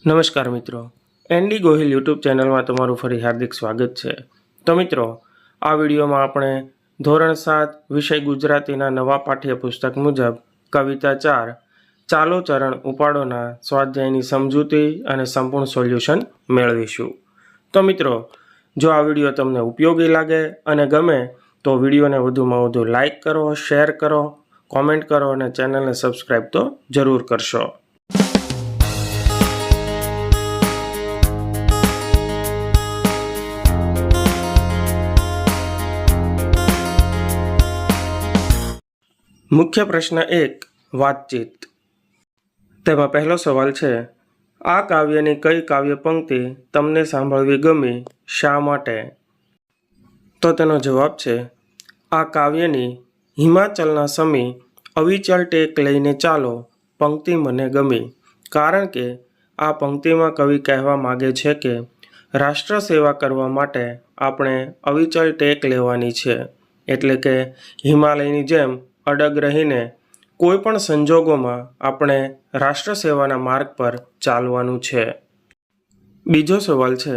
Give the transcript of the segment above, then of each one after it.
નમસ્કાર મિત્રો, ND Gohil YouTube ચેનલમાં તમારું ફરી હાર્દિક સ્વાગત છે। તો મિત્રો, આ વિડીયોમાં આપણે ધોરણ 7 વિષય ગુજરાતીના નવા પાઠ્યપુસ્તક મુજબ કવિતા 4 ચાલો ચરણ ઉપાડોના સ્વાધ્યાયની સમજૂતી અને સંપૂર્ણ સોલ્યુશન મેળવીશું। તો મિત્રો, જો આ વિડીયો તમને ઉપયોગી લાગે અને ગમે તો વિડીયોને વધુમાં વધુ લાઇક કરો, શેર કરો, કોમેન્ટ કરો અને ચેનલને સબસ્ક્રાઈબ તો જરૂર કરશો। મુખ્ય પ્રશ્ન 1 વાતચીત। તેમાં પહેલો સવાલ છે, આ કાવ્યની કઈ કાવ્ય પંક્તિ તમને સાંભળવી ગમી, શા માટે? તો તેનો જવાબ છે, આ કાવ્યની હિમાચલના સમી અવિચલ ટેક લઈને ચાલો પંક્તિ મને ગમી, કારણ કે આ પંક્તિમાં કવિ કહેવા માગે છે કે રાષ્ટ્ર સેવા કરવા માટે આપણે અવિચલ ટેક લેવાની છે, એટલે કે હિમાલયની જેમ અડગ રહીને કોઈ પણ સંજોગોમાં આપણે રાષ્ટ્ર સેવાના માર્ગ પર ચાલવાનું છે। બીજો સવાલ છે,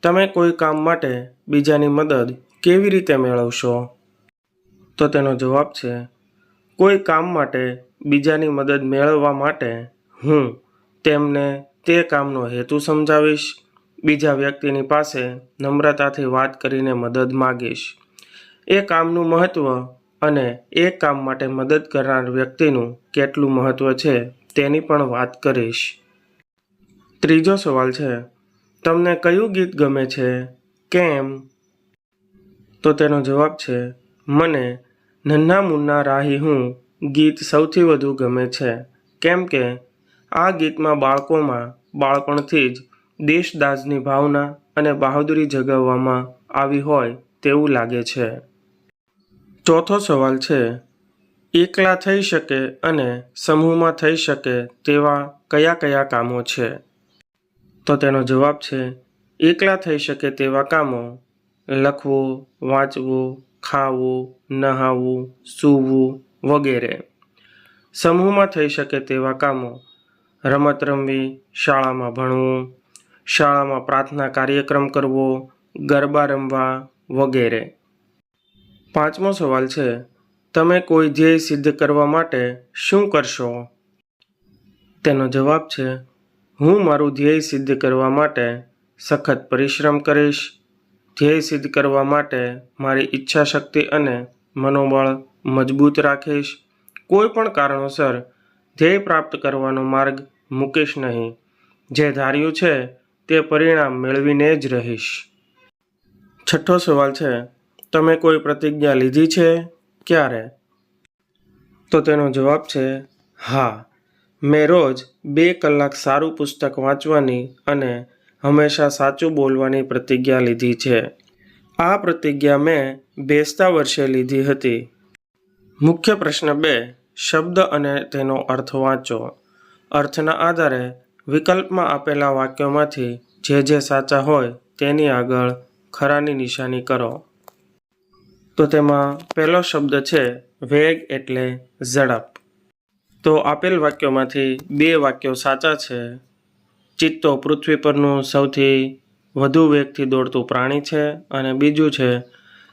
તમે કોઈ કામ માટે બીજાની મદદ કેવી રીતે મેળવશો? તો તેનો જવાબ છે, કોઈ કામ માટે બીજાની મદદ મેળવવા માટે હું તેમને તે કામનો હેતુ સમજાવીશ, બીજા વ્યક્તિની પાસે નમ્રતાથી વાત કરીને મદદ માગીશ, એ કામનું મહત્ત્વ અને એ કામ માટે મદદ કરનાર વ્યક્તિનું કેટલું મહત્ત્વ છે તેની પણ વાત કરીશ। ત્રીજો સવાલ છે, તમને કયું ગીત ગમે છે, કેમ? તો તેનો જવાબ છે, મને નન્હા મુન્ના રાહી હું ગીત સૌથી વધુ ગમે છે, કેમ કે આ ગીતમાં બાળકોમાં બાળપણથી જ દેશદાઝની ભાવના અને બહાદુરી જગાવવામાં આવી હોય તેવું લાગે છે। ચોથો સવાલ છે, એકલા થઈ શકે અને સમૂહમાં થઈ શકે તેવા કયા કયા કામો છે? તો તેનો જવાબ છે, એકલા થઈ શકે તેવા કામો લખવું, વાંચવું, ખાવું, નહાવું, સૂવું વગેરે। સમૂહમાં થઈ શકે તેવા કામો રમત રમવી, શાળામાં ભણવું, શાળામાં પ્રાર્થના કાર્યક્રમ કરવો, ગરબા રમવા વગેરે। પાંચમો સવાલ છે, તમે કોઈ ધ્યેય સિદ્ધ કરવા માટે શું કરશો? તેનો જવાબ છે, હું મારું ધ્યેય સિદ્ધ કરવા માટે સખત પરિશ્રમ કરીશ, ધ્યેય સિદ્ધ કરવા માટે મારી ઈચ્છા શક્તિ અને મનોબળ મજબૂત રાખીશ, કોઈ પણ કારણોસર ધ્યેય પ્રાપ્ત કરવાનો માર્ગ મૂકીશ નહીં, જે ધાર્યું છે તે પરિણામ મેળવીને જ રહીશ। છઠ્ઠો સવાલ છે, તમે કોઈ પ્રતિજ્ઞા લીધી છે, ક્યારે? તો તેનો જવાબ છે, હા, મેં રોજ 2 કલાક સારું પુસ્તક વાંચવાની અને હંમેશા સાચું બોલવાની પ્રતિજ્ઞા લીધી છે। આ પ્રતિજ્ઞા મેં બેસતા વર્ષે લીધી હતી। મુખ્ય પ્રશ્ન 2 શબ્દ અને તેનો અર્થ વાંચો। અર્થના આધારે વિકલ્પમાં આપેલા વાક્યોમાંથી જે સાચા હોય તેની આગળ ખરાની નિશાની કરો। તો તેમાં પહેલો શબ્દ છે વેગ, એટલે ઝડપ। તો આપેલ વાક્યોમાંથી 2 વાક્યો સાચા છે। ચિત્તો પૃથ્વી પરનું સૌથી વધુ વેગથી દોડતું પ્રાણી છે, અને બીજું છે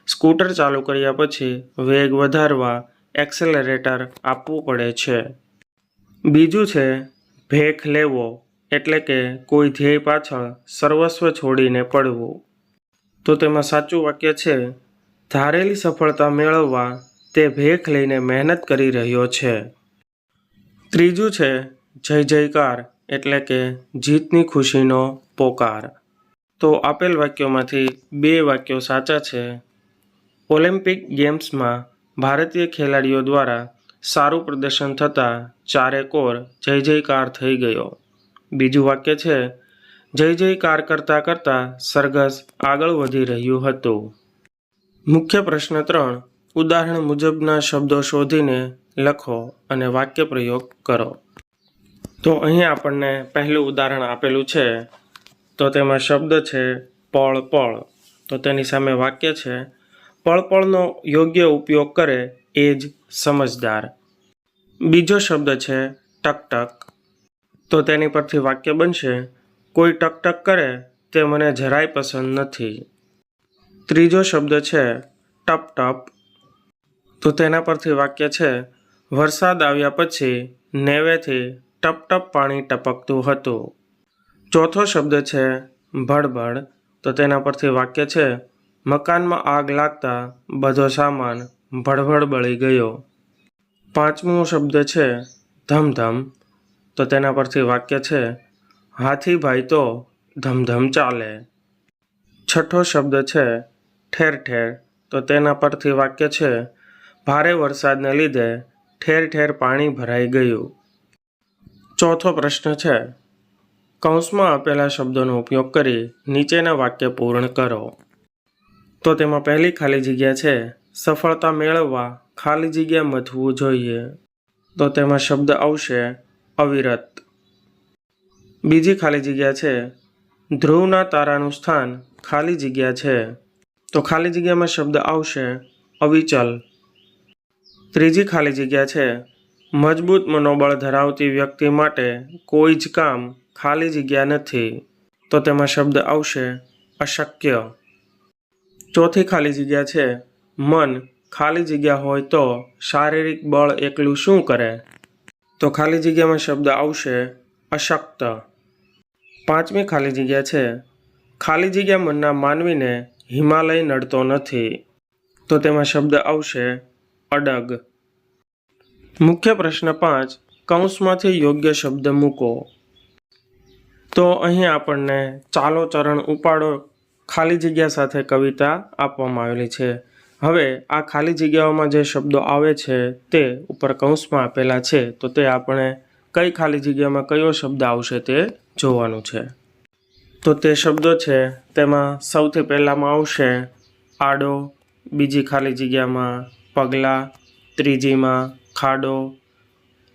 સ્કૂટર ચાલુ કર્યા પછી વેગ વધારવા એક્સેલરેટર આપવું પડે છે। બીજું છે ભેખ લેવો, એટલે કે કોઈ ધ્યેય પાછળ સર્વસ્વ છોડીને પડવું। તો તેમાં સાચું વાક્ય છે, ધારેલી સફળતા મેળવવા તે ભેખ લઈને મહેનત કરી રહ્યો છે। ત્રીજું છે જય જયકાર, એટલે કે જીતની ખુશીનો પોકાર। તો આપેલ વાક્યોમાંથી 2 વાક્યો સાચા છે। ઓલિમ્પિક ગેમ્સમાં ભારતીય ખેલાડીઓ દ્વારા સારું પ્રદર્શન થતાં ચારેકોર જય જયકાર થઈ ગયો। બીજું વાક્ય છે, જય જયકાર કરતાં કરતાં સરઘસ આગળ વધી રહ્યું હતું। મુખ્ય પ્રશ્ન 3 ઉદાહરણ મુજબના શબ્દો શોધીને લખો અને વાક્ય પ્રયોગ કરો। તો અહીં આપણને પહેલું ઉદાહરણ આપેલું છે, તો તેમાં શબ્દ છે પળ પળ। તો તેની સામે વાક્ય છે, પળ પળનો યોગ્ય ઉપયોગ કરે એ જ સમજદાર। બીજો શબ્દ છે ટક ટક। તો તેની પરથી વાક્ય બનશે, કોઈ ટકટક કરે તે મને જરાય પસંદ નથી. ત્રીજો શબ્દ છે ટપ ટપ. તો તેના પરથી વાક્ય છે વરસાદ આવ્યા પછી નેવેથી ટપ ટપ પાણી ટપકતું હતું. ચોથો શબ્દ છે ભડભડ. તો તેના પરથી વાક્ય છે મકાનમાં આગ લાગતા બધો સામાન ભડભડ બળી ગયો. પાંચમો શબ્દ છે ધમધમ. તો તેના પરથી વાક્ય છે હાથીભાઈ તો ધમધમ ચાલે. છઠ્ઠો શબ્દ છે ઠેર ઠેર. તો તેના પરથી વાક્ય છે ભારે વરસાદને લીધે ઠેર ઠેર પાણી ભરાઈ ગયું. ચોથો પ્રશ્ન છે કૌંસમાં આપેલા શબ્દોનો ઉપયોગ કરી નીચેના વાક્ય પૂર્ણ કરો. તો તેમાં પહેલી ખાલી જગ્યા છે સફળતા મેળવવા ખાલી જગ્યા મથવું જોઈએ. તો તેમાં શબ્દ આવશે અવિરત. બીજી ખાલી જગ્યા છે ધ્રુવના તારાનું સ્થાન ખાલી જગ્યા છે. તો ખાલી જગ્યામાં શબ્દ આવશે અવિચલ. ત્રીજી ખાલી જગ્યા છે મજબૂત મનોબળ ધરાવતી વ્યક્તિ માટે કોઈ જ કામ ખાલી જગ્યા નથી. તો તેમાં શબ્દ આવશે અશક્ય. ચોથી ખાલી જગ્યા છે મન ખાલી જગ્યા હોય તો શારીરિક બળ એકલું શું કરે. તો ખાલી જગ્યામાં શબ્દ આવશે અશક્ત. પાંચમી ખાલી જગ્યા છે ખાલી જગ્યા મનના માનવીને હિમાલય નડતો નથી. તો તેમાં શબ્દ આવશે અડગ. મુખ્ય પ્રશ્ન 5 કૌંસમાંથી યોગ્ય શબ્દ મૂકો. તો અહીં આપણને ચાલો ચરણ ઉપાડો ખાલી જગ્યા સાથે કવિતા આપવામાં આવેલી છે. હવે આ ખાલી જગ્યાઓમાં જે શબ્દો આવે છે તે ઉપર કૌંસમાં આપેલા છે. તો તે આપણે કઈ ખાલી જગ્યામાં કયો શબ્દ આવશે તે જોવાનું છે. તો તે શબ્દો છે તેમાં સૌથી પહેલામાં આવશે આડો, બીજી ખાલી જગ્યામાં પગલાં, ત્રીજીમાં ખાડો,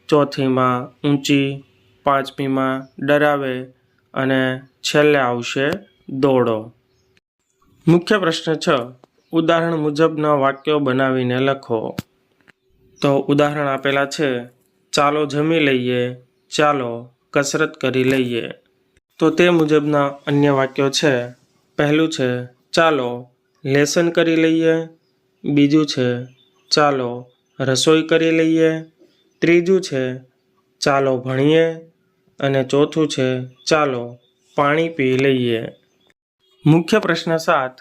ચોથીમાં ઊંચી, પાંચમીમાં ડરાવે અને છેલ્લે આવશે દોડો. મુખ્ય પ્રશ્ન 6 ઉદાહરણ મુજબના વાક્યો બનાવીને લખો. તો ઉદાહરણ આપેલા છે ચાલો જમી લઈએ, ચાલો કસરત કરી લઈએ. તો તે મુજબના અન્ય વાક્યો છે. પહેલું છે ચાલો લેસન કરી લઈએ, બીજું છે ચાલો રસોઈ કરી લઈએ, ત્રીજું છે ચાલો ભણીએ અને ચોથું છે ચાલો પાણી પી લઈએ. મુખ્ય પ્રશ્ન 7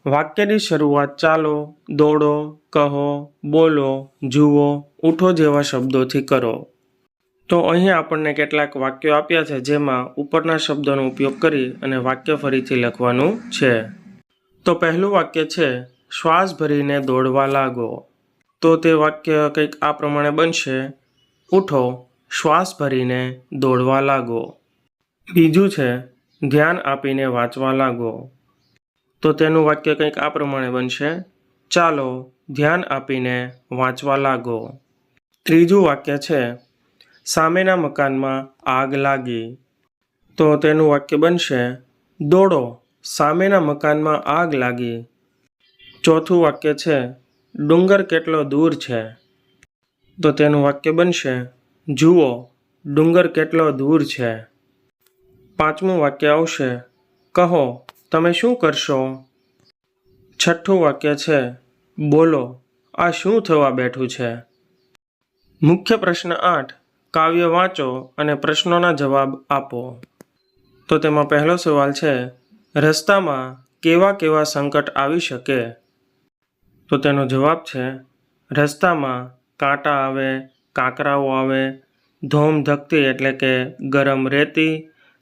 વાક્યની શરૂઆત ચાલો, દોડો, કહો, બોલો, જુઓ, ઉઠો જેવા શબ્દોથી કરો. તો અહીં આપણને કેટલાક વાક્યો આપ્યા છે જેમાં ઉપરના શબ્દોનો ઉપયોગ કરી અને વાક્ય ફરીથી લખવાનું છે. તો પહેલું વાક્ય છે શ્વાસ ભરીને દોડવા લાગો. તો તે વાક્ય કંઈક આ પ્રમાણે બનશે ઉઠો, શ્વાસ ભરીને દોડવા લાગો. બીજું છે ધ્યાન આપીને વાંચવા લાગો. તો તેનું વાક્ય કંઈક આ પ્રમાણે બનશે ચાલો ધ્યાન આપીને વાંચવા લાગો. ત્રીજું વાક્ય છે સામેના મકાનમાં આગ લાગી. તો તેનું વાક્ય બનશે દોડો, સામેના મકાનમાં આગ લાગી. ચોથું વાક્ય છે ડુંગર કેટલો દૂર છે. તો તેનું વાક્ય બનશે જુઓ, ડુંગર કેટલો દૂર છે. પાંચમું વાક્ય આવશે કહો તમે શું કરશો. છઠ્ઠું વાક્ય છે બોલો આ શું થવા બેઠું છે. મુખ્ય પ્રશ્ન 8 કાવ્ય વાંચો અને પ્રશ્નોના જવાબ આપો. તો તેમાં પહેલો સવાલ છે રસ્તામાં કેવા કેવા સંકટ આવી શકે. તો તેનો જવાબ છે રસ્તામાં કાંટા આવે, કાંકરાઓ આવે, ધોમ ધકતી એટલે કે ગરમ રેતી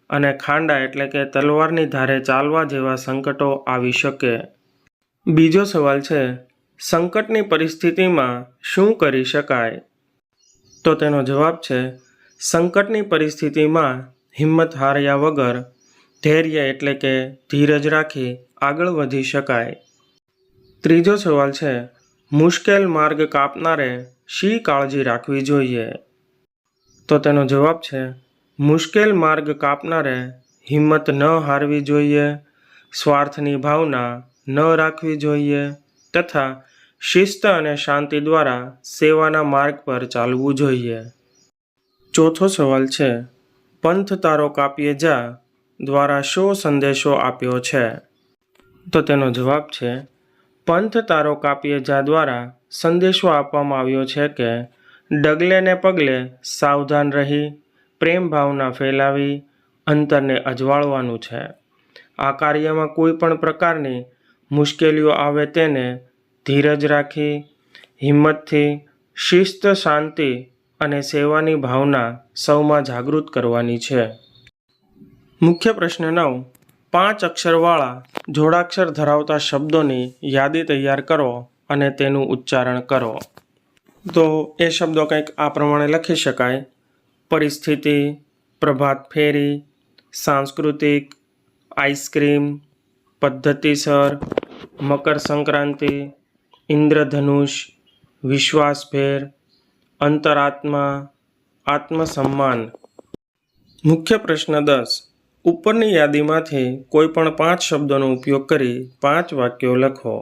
અને ખાંડા એટલે કે તલવારની ધારે ચાલવા જેવા સંકટો આવી શકે. બીજો સવાલ છે સંકટની પરિસ્થિતિમાં શું કરી શકાય. તો તેનો જવાબ છે સંકટની પરિસ્થિતિમાં હિંમત હાર્યા વગર ધૈર્ય એટલે કે ધીરજ રાખી આગળ વધી શકાય. ત્રીજો સવાલ છે મુશ્કેલ માર્ગ કાપનારે શી કાળજી રાખવી જોઈએ. તો તેનો જવાબ છે મુશ્કેલ માર્ગ કાપનારે હિંમત ન હારવી જોઈએ, સ્વાર્થની ભાવના ન રાખવી જોઈએ તથા શિસ્ત અને શાંતિ દ્વારા સેવાના માર્ગ પર ચાલવું જોઈએ. ચોથો સવાલ છે પંથ તારો કાપીએ જા, દ્વારા શો સંદેશો આપ્યો છે? તો તેનો જવાબ છે પંથ તારો કાપીએ જા દ્વારા સંદેશો આપવામાં આવ્યો છે કે ડગલે ને પગલે સાવધાન રહી પ્રેમ ભાવના ફેલાવી અંતરને અજવાળવાનું છે. આ કાર્યમાં કોઈ પણ પ્રકારની મુશ્કેલીઓ આવે તેને ધીરજ રાખી હિંમતથી શિસ્ત શાંતિ અને સેવાની ભાવના સૌમાં જાગૃત કરવાની છે. મુખ્ય પ્રશ્ન 9. 5 અક્ષરવાળા જોડાક્ષર ધરાવતા શબ્દોની યાદી તૈયાર કરો અને તેનું ઉચ્ચારણ કરો. તો એ શબ્દો કંઈક આ પ્રમાણે લખી શકાય: પરિસ્થિતિ, પ્રભાત ફેરી, સાંસ્કૃતિક, આઈસ્ક્રીમ, પદ્ધતિસર, મકર સંક્રાંતિ, ઇન્દ્રધનુષ, વિશ્વાસભેર, અંતરાત્મા, આત્મસન્માન. મુખ્ય પ્રશ્ન 10. ઉપરની યાદીમાંથી કોઈ પણ 5 શબ્દોનો ઉપયોગ કરી 5 વાક્યો લખો.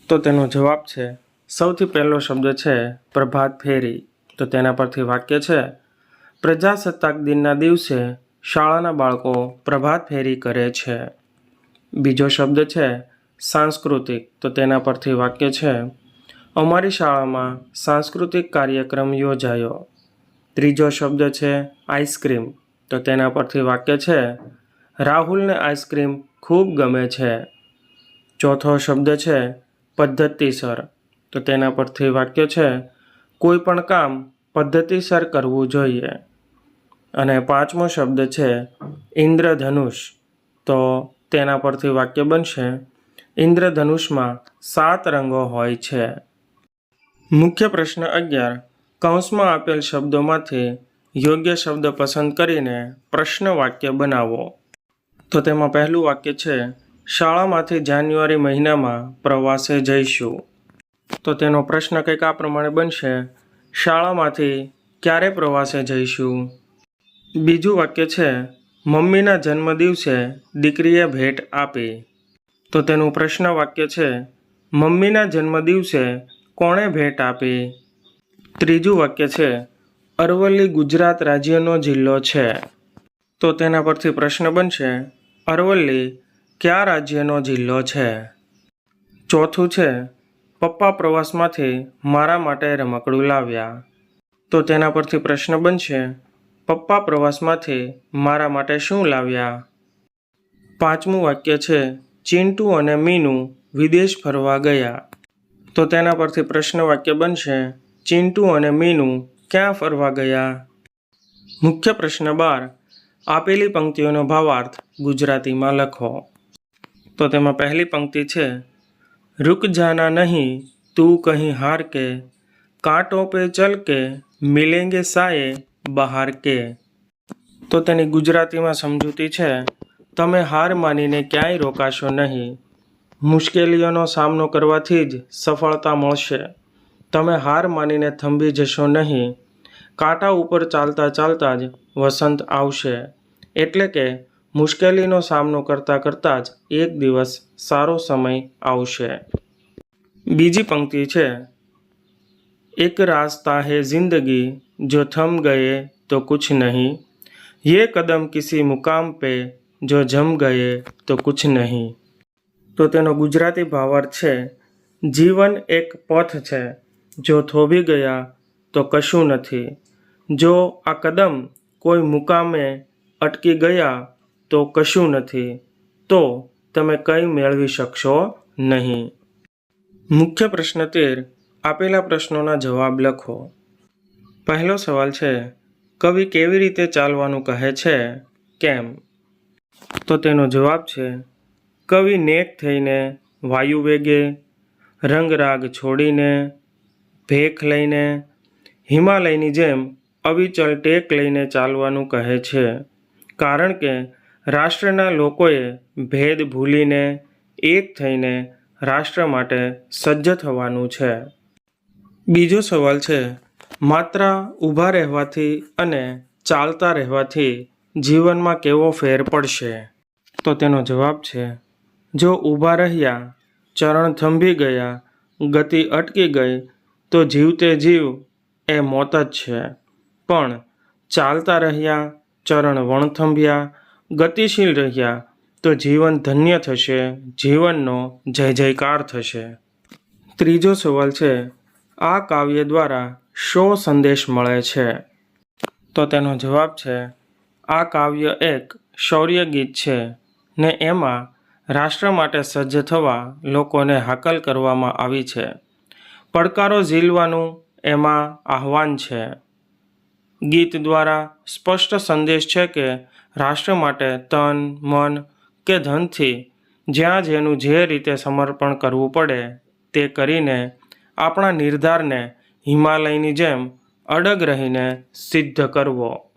તો તેનો જવાબ છે સૌથી પહેલો શબ્દ છે પ્રભાત ફેરી. તો તેના પરથી વાક્ય છે પ્રજાસત્તાક દિનના દિવસે શાળાના બાળકો પ્રભાત ફેરી કરે છે. બીજો શબ્દ છે સાંસ્કૃતિક. તો તેના પરથી વાક્ય છે અમારી શાળામાં સાંસ્કૃતિક કાર્યક્રમ યોજાયો. ત્રીજો શબ્દ છે આઈસ્ક્રીમ. તો તેના પરથી વાક્ય છે રાહુલને આઈસ્ક્રીમ ખૂબ ગમે છે. ચોથો શબ્દ છે પદ્ધતિસર. તો તેના પરથી વાક્ય છે કોઈ પણ કામ પદ્ધતિસર કરવું જોઈએ. અને પાંચમો શબ્દ છે ઇન્દ્રધનુષ. તો તેના પરથી વાક્ય બનશે ઇન્દ્રધનુષમાં 7 રંગો હોય છે. મુખ્ય પ્રશ્ન 11. કૌંસમાં આપેલ શબ્દોમાંથી યોગ્ય શબ્દ પસંદ કરીને પ્રશ્ન વાક્ય બનાવો. તો તેમાં પહેલું વાક્ય છે શાળામાંથી જાન્યુઆરી મહિનામાં પ્રવાસે જઈશું. તો તેનો પ્રશ્ન કંઈક આ પ્રમાણે બનશે શાળામાંથી ક્યારે પ્રવાસે જઈશું. બીજું વાક્ય છે મમ્મીના જન્મદિવસે દીકરીએ ભેટ આપી. તો તેનું પ્રશ્ન વાક્ય છે મમ્મીના જન્મદિવસે કોણે ભેટ આપી. ત્રીજું વાક્ય છે અરવલ્લી ગુજરાત રાજ્યનો જિલ્લો છે. તો તેના પરથી પ્રશ્ન બનશે અરવલ્લી કયા રાજ્યનો જિલ્લો છે. ચોથું છે પપ્પા પ્રવાસમાંથી મારા માટે રમકડું લાવ્યા. તો તેના પરથી પ્રશ્ન બનશે પપ્પા પ્રવાસમાંથી મારા માટે શું લાવ્યા. પાંચમું વાક્ય છે ચિંટુ અને મીનુ વિદેશ ફરવા ગયા. તો તેના પરથી પ્રશ્ન વાક્ય બનશે ચિંટુ અને મીનુ ક્યાં ફરવા ગયા. મુખ્ય પ્રશ્ન 12. આપેલી પંક્તિઓનો ભાવાર્થ ગુજરાતીમાં લખો. તો તેમાં પહેલી પંક્તિ છે रुक जाना नहीं तू कहीं हार के कांटों पे चल के मिलेंगे साए बहार के. તો તેની ગુજરાતીમાં સમજૂતી છે તમે હાર માનીને ક્યાંય રોકાશો નહીં. મુશ્કેલીઓનો સામનો કરવાથી જ સફળતા મળશે. તમે હાર માનીને થંભી જશો નહીં. કાંટા ઉપર ચાલતા ચાલતા જ વસંત આવશે. એટલે કે મુશ્કેલીનો સામનો કરતાં કરતાં જ એક દિવસ સારો સમય આવશે. બીજી પંક્તિ છે એક રાસ્તા હે જિંદગી જો થમ ગયે તો કુછ નહીં ये कदम किसी मुकाम पे जो जम गए तो कुछ नहीं. તો તેનો ગુજરાતી ભાવાર્થ છે જીવન એક પથ છે જો થોભી ગયા તો કશું નથી. જો આ કદમ કોઈ મુકામે અટકી ગયા તો કશું નથી. તો તમે કંઈ મેળવી શકશો નહીં. મુખ્ય પ્રશ્ન 13. આપેલા પ્રશ્નોના જવાબ લખો. પહેલો સવાલ છે કવિ કેવી રીતે ચાલવાનું કહે છે કેમ. તો તેનો જવાબ છે કવિ નેક થઈને વાયુ વેગે રંગરાગ છોડીને ભેખ લઈને હિમાલયની જેમ અવિચલ ટેક લઈને ચાલવાનું કહે છે. કારણ કે રાષ્ટ્રના લોકોએ ભેદ ભૂલીને એક થઈને રાષ્ટ્ર માટે સજ્જ થવાનું છે. બીજો સવાલ છે માત્ર ઊભા રહેવાથી અને ચાલતા રહેવાથી જીવનમાં કેવો ફેર પડશે. તો તેનો જવાબ છે જો ઊભા રહ્યા ચરણ થંભી ગયા ગતિ અટકી ગઈ તો જીવતે જીવ એ મોત જ છે. પણ ચાલતા રહ્યા ચરણ વણથંભ્યા ગતિશીલ રહ્યા તો જીવન ધન્ય થશે, જીવનનો જય જયકાર થશે. ત્રીજો સવાલ છે, આ કાવ્ય દ્વારા શો સંદેશ મળે છે? તો તેનો જવાબ છે, આ કાવ્ય એક શૌર્ય ગીત છે ને એમાં રાષ્ટ્ર માટે સજ્જ થવા લોકોને હાકલ કરવામાં આવી છે. પડકારો ઝીલવાનું એમાં આહ્વાન છે. ગીત દ્વારા સ્પષ્ટ સંદેશ છે કે રાષ્ટ્ર માટે તન, મન કે ધનથી જ્યાં જેનું જે રીતે સમર્પણ કરવું પડે તે કરીને આપણા નિર્ધારને હિમાલયની જેમ અડગ રહીને સિદ્ધ કરવો.